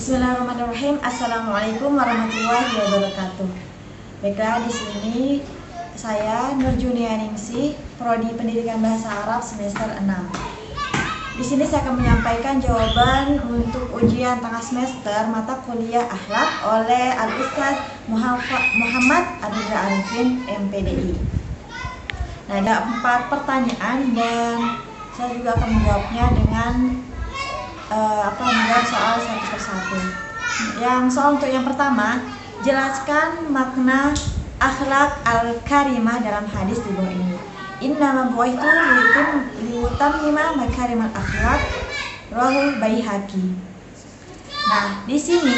Bismillahirrahmanirrahim. Assalamualaikum warahmatullahi wabarakatuh. Baiklah, di sini saya Nurjunia Ningsih, Prodi Pendidikan Bahasa Arab semester 6. Di sini saya akan menyampaikan jawaban untuk ujian tengah semester mata kuliah akhlak oleh Al-Ustaz Muhammad Abdul Arifin MPDI. Nah, ada 4 pertanyaan dan saya juga akan menjawabnya dengan menjawab soal satu persatu. Soal untuk yang pertama, jelaskan makna akhlak al-karimah dalam hadis di bawah ini. Innama bu'ithtu liutammima makarimal akhlak, rawahu Baihaqi. Nah, di sini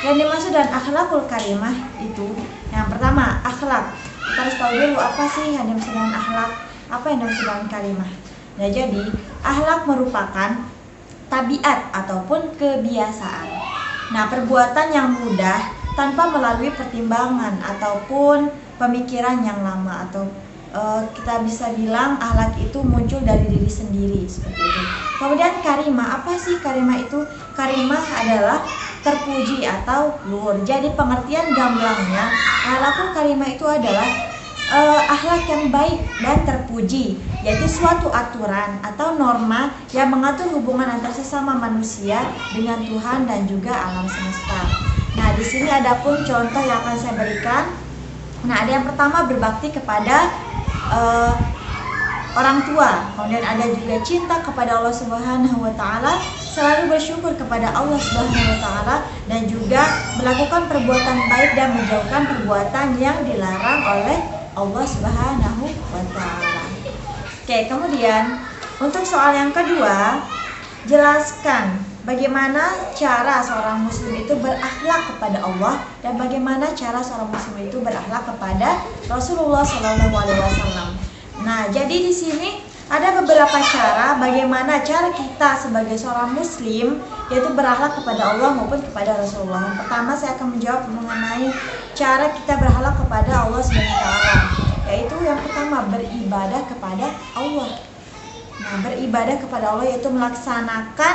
yang dimaksud dengan akhlakul karimah itu yang pertama, akhlak. Kita harus tahu dulu apa sih yang dimaksud dengan akhlak, apa yang dimaksud dengan karimah. Nah, jadi akhlak merupakan tabiat ataupun kebiasaan. Nah, perbuatan yang mudah tanpa melalui pertimbangan ataupun pemikiran yang lama, atau kita bisa bilang akhlak itu muncul dari diri sendiri seperti itu. Kemudian karimah, apa sih karimah itu? Karimah adalah terpuji atau luhur. Jadi pengertian gamblangnya, akhlakul karimah itu adalah akhlak yang baik dan terpuji, yaitu suatu aturan atau norma yang mengatur hubungan antar sesama manusia dengan Tuhan dan juga alam semesta. Nah, di sini ada pun contoh yang akan saya berikan. Nah, ada yang pertama, berbakti kepada orang tua. Kemudian ada juga cinta kepada Allah Subhanahu wa taala, selalu bersyukur kepada Allah Subhanahu wa taala, dan juga melakukan perbuatan baik dan menjauhkan perbuatan yang dilarang oleh Allah Subhanahu wa taala. Oke, kemudian untuk soal yang kedua, jelaskan bagaimana cara seorang muslim itu berakhlak kepada Allah dan bagaimana cara seorang muslim itu berakhlak kepada Rasulullah SAW. Nah, jadi di sini ada beberapa cara bagaimana cara kita sebagai seorang muslim yaitu berakhlak kepada Allah maupun kepada Rasulullah. Yang pertama, saya akan menjawab mengenai cara kita berakhlak kepada Allah SWT, yaitu yang pertama, beribadah kepada Allah. Nah, beribadah kepada Allah yaitu melaksanakan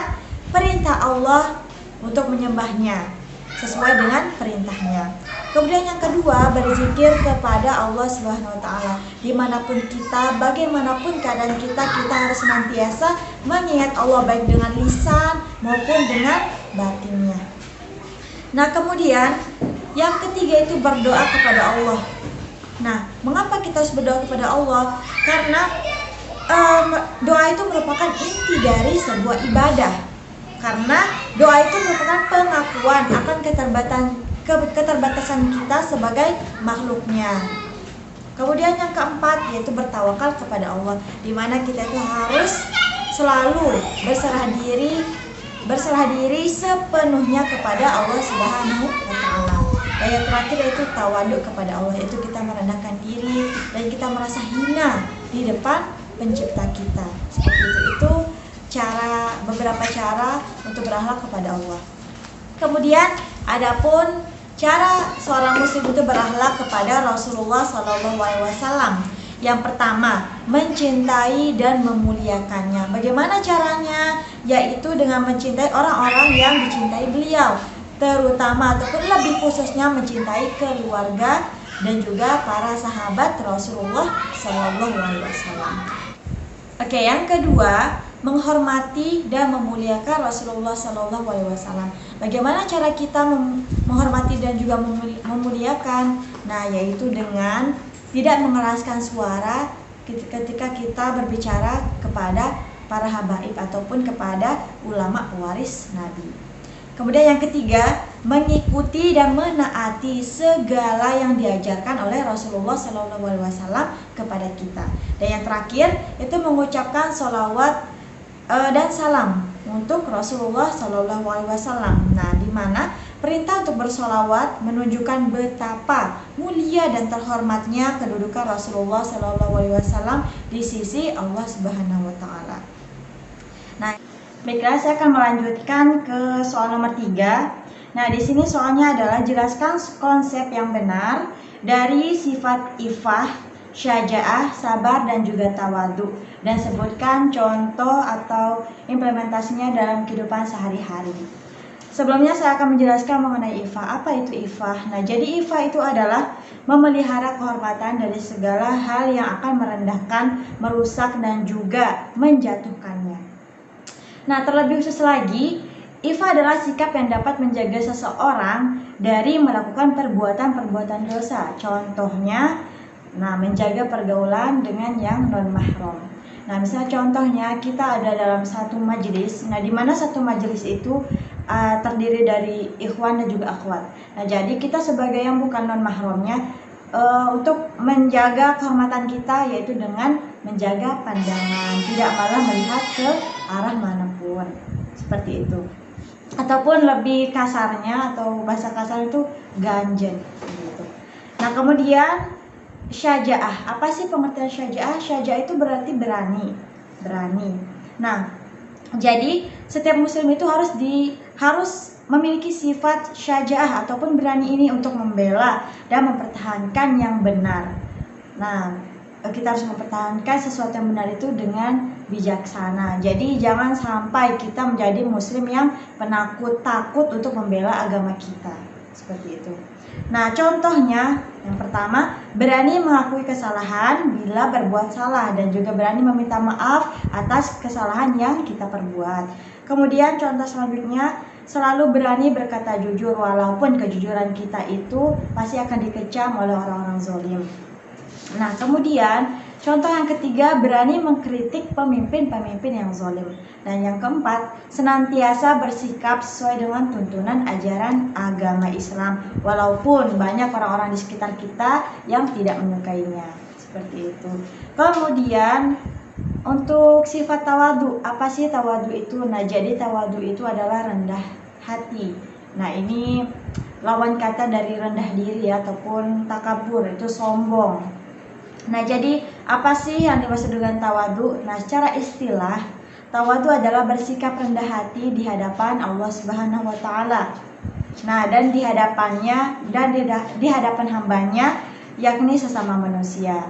perintah Allah untuk menyembahnya sesuai dengan perintahnya. Kemudian yang kedua, berzikir kepada Allah Subhanahu wa taala. Dimanapun kita, bagaimanapun keadaan kita, kita harus senantiasa mengingat Allah baik dengan lisan maupun dengan batinnya. Nah, kemudian yang ketiga itu berdoa kepada Allah. Nah, mengapa kita harus berdoa kepada Allah? Karena doa itu merupakan inti dari sebuah ibadah. Karena doa itu merupakan pengakuan akan keterbatasan kita sebagai makhluknya. Kemudian yang keempat yaitu bertawakal kepada Allah, di mana kita itu harus selalu berserah diri sepenuhnya kepada Allah Subhanahu wa taala. Dan yang terakhir yaitu tawaduk kepada Allah, yaitu kita merendahkan diri dan kita merasa hina di depan pencipta kita. Seperti itu beberapa cara untuk berakhlak kepada Allah. Kemudian adapun cara seorang muslim itu berakhlak kepada Rasulullah SAW. Yang pertama, mencintai dan memuliakannya. Bagaimana caranya? Yaitu dengan mencintai orang-orang yang dicintai beliau, terutama ataupun lebih khususnya mencintai keluarga dan juga para sahabat Rasulullah SAW. Oke, yang kedua, menghormati dan memuliakan Rasulullah SAW. Bagaimana cara kita menghormati dan juga memuliakan? Nah, yaitu dengan tidak mengeraskan suara ketika kita berbicara kepada para habaib ataupun kepada ulama pewaris Nabi. Kemudian yang ketiga, mengikuti dan menaati segala yang diajarkan oleh Rasulullah SAW kepada kita. Dan yang terakhir, itu mengucapkan sholawat dan salam untuk Rasulullah SAW. Nah, di mana perintah untuk bersolawat menunjukkan betapa mulia dan terhormatnya kedudukan Rasulullah SAW di sisi Allah Subhanahu wa taala. Nah, baiklah, saya akan melanjutkan ke soal nomor 3. Nah, di sini soalnya adalah jelaskan konsep yang benar dari sifat ifah, syaja'ah, sabar, dan juga tawadu, dan sebutkan contoh atau implementasinya dalam kehidupan sehari-hari. Sebelumnya saya akan menjelaskan mengenai iffah. Apa itu iffah? Nah, jadi iffah itu adalah memelihara kehormatan dari segala hal yang akan merendahkan, merusak, dan juga menjatuhkannya. Nah, terlebih khusus lagi, iffah adalah sikap yang dapat menjaga seseorang dari melakukan perbuatan-perbuatan dosa. Contohnya, menjaga pergaulan dengan yang non-mahram. Nah, misalnya contohnya kita ada dalam satu majelis. Nah, di mana satu majelis itu terdiri dari ikhwan dan juga akhwat. Nah, jadi kita sebagai yang bukan non-mahramnya untuk menjaga kehormatan kita, yaitu dengan menjaga pandangan, tidak malah melihat ke arah manapun, seperti itu. Ataupun lebih kasarnya atau bahasa kasar itu ganjen gitu. Nah, kemudian syaja'ah. Apa sih pengertian syaja'ah? Syaja'ah itu berarti berani. Nah, jadi setiap muslim itu harus memiliki sifat syaja'ah ataupun berani ini untuk membela dan mempertahankan yang benar. Nah, kita harus mempertahankan sesuatu yang benar itu dengan bijaksana. Jadi jangan sampai kita menjadi muslim yang penakut, takut untuk membela agama kita. Seperti itu. Nah, contohnya yang pertama, berani mengakui kesalahan bila berbuat salah dan juga berani meminta maaf atas kesalahan yang kita perbuat. Kemudian contoh selanjutnya, selalu berani berkata jujur walaupun kejujuran kita itu pasti akan dikecam oleh orang-orang zalim. Nah, kemudian contoh yang ketiga, berani mengkritik pemimpin-pemimpin yang zalim. Dan yang keempat, senantiasa bersikap sesuai dengan tuntunan ajaran agama Islam walaupun banyak orang-orang di sekitar kita yang tidak menyukainya. Seperti itu. Kemudian untuk sifat tawadu, apa sih tawadu itu? Nah, jadi tawadu itu adalah rendah hati. Nah, ini lawan kata dari rendah diri ataupun takabur, itu sombong. Nah, jadi apa sih yang dimaksud dengan tawadu? Nah, secara istilah, tawadu adalah bersikap rendah hati di hadapan Allah Subhanahu wa taala. Nah, dan di hadapannya dan di hadapan hambanya, yakni sesama manusia.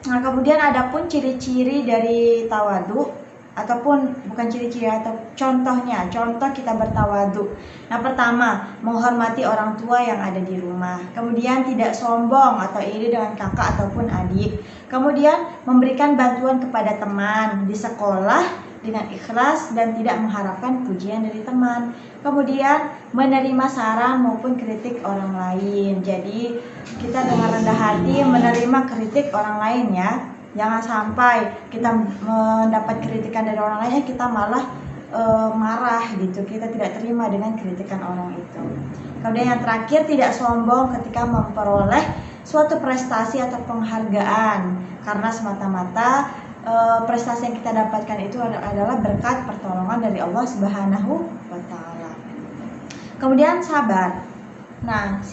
Nah, kemudian adapun ciri-ciri dari tawadu ataupun bukan ciri-ciri atau contohnya, contoh kita bertawadu. Nah, pertama, menghormati orang tua yang ada di rumah. Kemudian tidak sombong atau iri dengan kakak ataupun adik. Kemudian memberikan bantuan kepada teman di sekolah dengan ikhlas dan tidak mengharapkan pujian dari teman. Kemudian menerima saran maupun kritik orang lain. Jadi kita dengan rendah hati menerima kritik orang lain ya. Jangan sampai kita mendapat kritikan dari orang lain kita malah marah gitu. Kita tidak terima dengan kritikan orang itu. Kemudian yang terakhir, tidak sombong ketika memperoleh suatu prestasi atau penghargaan, karena semata-mata prestasi yang kita dapatkan itu adalah berkat pertolongan dari Allah Subhanahu wa taala. Kemudian sabar. Nah,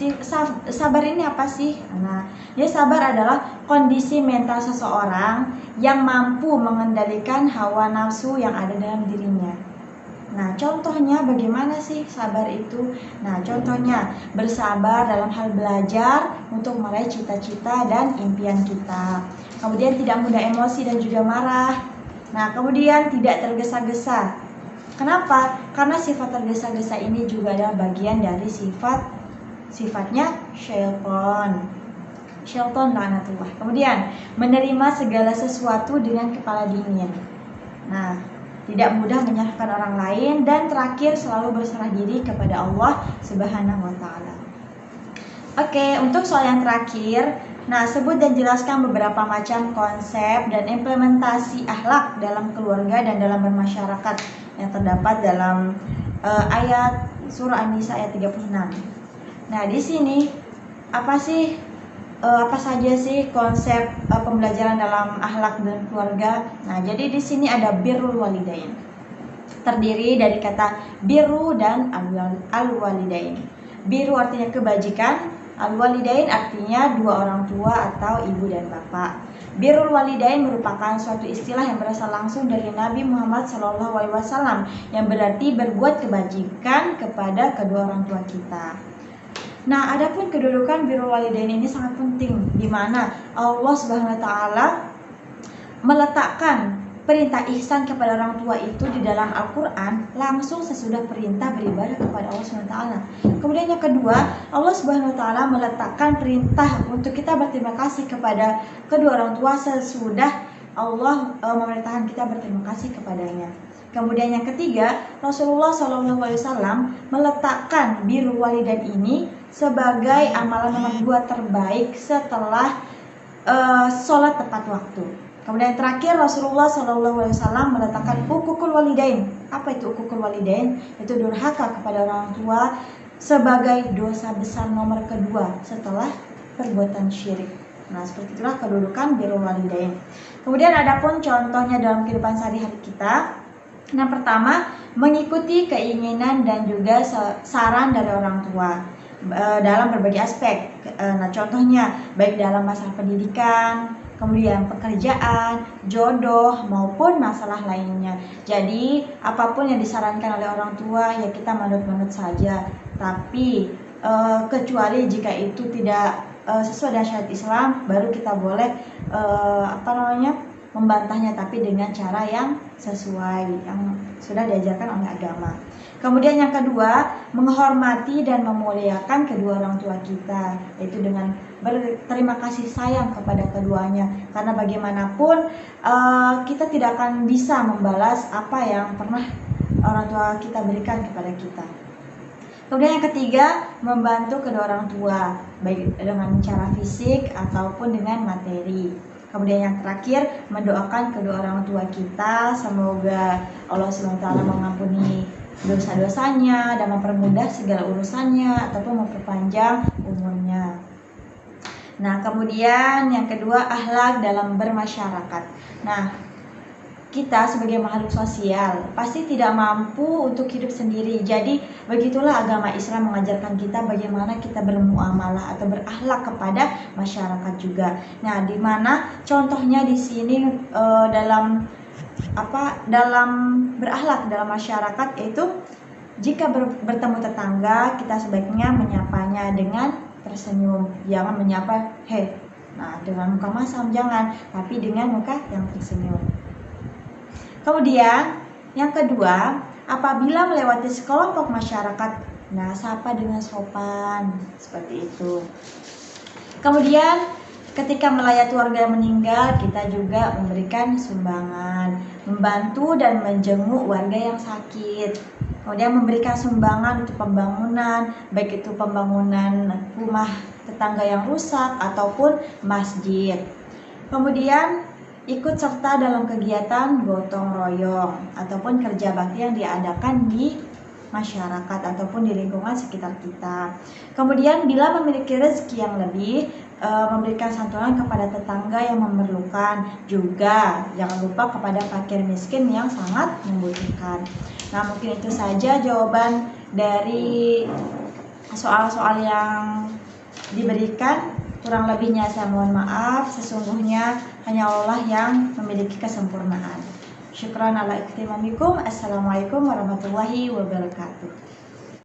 sabar ini apa sih? Nah, jadi sabar adalah kondisi mental seseorang yang mampu mengendalikan hawa nafsu yang ada dalam dirinya. Nah, contohnya bagaimana sih sabar itu? Nah, contohnya bersabar dalam hal belajar untuk meraih cita-cita dan impian kita. Kemudian tidak mudah emosi dan juga marah. Nah, kemudian tidak tergesa-gesa. Kenapa? Karena sifat tergesa-gesa ini juga adalah bagian dari sifatnya syaitan laknatullah. Kemudian menerima segala sesuatu dengan kepala dingin. Nah, tidak mudah menyalahkan orang lain, dan terakhir selalu berserah diri kepada Allah Subhanahu wa taala. Oke, untuk soal yang terakhir, nah, sebut dan jelaskan beberapa macam konsep dan implementasi akhlak dalam keluarga dan dalam bermasyarakat yang terdapat dalam ayat surah An-Nisa ayat 36. Nah, di sini apa saja sih konsep pembelajaran dalam akhlak dan keluarga? Nah, jadi di sini ada birrul walidain. Terdiri dari kata birru dan al-walidain. Birru artinya kebajikan, al-walidain artinya dua orang tua atau ibu dan bapak. Birrul walidain merupakan suatu istilah yang berasal langsung dari Nabi Muhammad SAW yang berarti berbuat kebajikan kepada kedua orang tua kita. Nah, adapun kedudukan birrul walidain ini sangat penting, di mana Allah Subhanahu wa taala meletakkan perintah ihsan kepada orang tua itu di dalam Al-Quran langsung sesudah perintah beribadah kepada Allah SWT. Kemudian yang kedua, Allah SWT meletakkan perintah untuk kita berterima kasih kepada kedua orang tua sesudah Allah memerintahkan kita berterima kasih kepadanya. Kemudian yang ketiga, Rasulullah SAW meletakkan birrul walidain ini sebagai amalan nomor 2 terbaik setelah sholat tepat waktu. Kemudian yang terakhir, Rasulullah SAW meletakkan hukukul walidain. Apa itu hukukul walidain? Itu durhaka kepada orang tua sebagai dosa besar nomor kedua setelah perbuatan syirik. Nah, seperti itulah kedudukan birrul walidain. Kemudian adapun contohnya dalam kehidupan sehari-hari kita. Yang pertama, mengikuti keinginan dan juga saran dari orang tua dalam berbagai aspek. Nah, contohnya baik dalam masalah pendidikan, kemudian pekerjaan, jodoh maupun masalah lainnya. Jadi apapun yang disarankan oleh orang tua ya kita manut-manut saja. Tapi kecuali jika itu tidak sesuai dengan syariat Islam, baru kita boleh membantahnya, tapi dengan cara yang sesuai yang sudah diajarkan oleh agama. Kemudian yang kedua, menghormati dan memuliakan kedua orang tua kita, yaitu dengan berterima kasih sayang kepada keduanya, karena bagaimanapun kita tidak akan bisa membalas apa yang pernah orang tua kita berikan kepada kita. Kemudian yang ketiga, membantu kedua orang tua, baik dengan cara fisik ataupun dengan materi. Kemudian yang terakhir, mendoakan kedua orang tua kita, semoga Allah SWT mengampuni dosa-dosanya dan mempermudah segala urusannya ataupun memperpanjang umurnya. Nah, kemudian yang kedua, akhlak dalam bermasyarakat. Nah, kita sebagai makhluk sosial pasti tidak mampu untuk hidup sendiri. Jadi begitulah agama Islam mengajarkan kita bagaimana kita bermuamalah atau berakhlak kepada masyarakat juga. Nah, di mana contohnya di sini dalam berakhlak dalam masyarakat, yaitu jika bertemu tetangga kita sebaiknya menyapanya dengan tersenyum, jangan menyapa hei. Nah, dengan muka masam jangan, tapi dengan muka yang tersenyum. Kemudian yang kedua, apabila melewati sekelompok masyarakat, nah sapa dengan sopan, seperti itu. Kemudian ketika melayati warga yang meninggal, kita juga memberikan sumbangan, membantu dan menjenguk warga yang sakit. Kemudian memberikan sumbangan untuk pembangunan, baik itu pembangunan rumah tetangga yang rusak ataupun masjid. Kemudian ikut serta dalam kegiatan gotong royong ataupun kerja bakti yang diadakan di masyarakat ataupun di lingkungan sekitar kita. Kemudian bila memiliki rezeki yang lebih, memberikan santunan kepada tetangga yang memerlukan, juga jangan lupa kepada fakir miskin yang sangat membutuhkan. Nah, mungkin itu saja jawaban dari soal-soal yang diberikan. Kurang lebihnya saya mohon maaf, sesungguhnya hanya Allah yang memiliki kesempurnaan. Syukran ala iktimamikum. Assalamualaikum warahmatullahi wabarakatuh.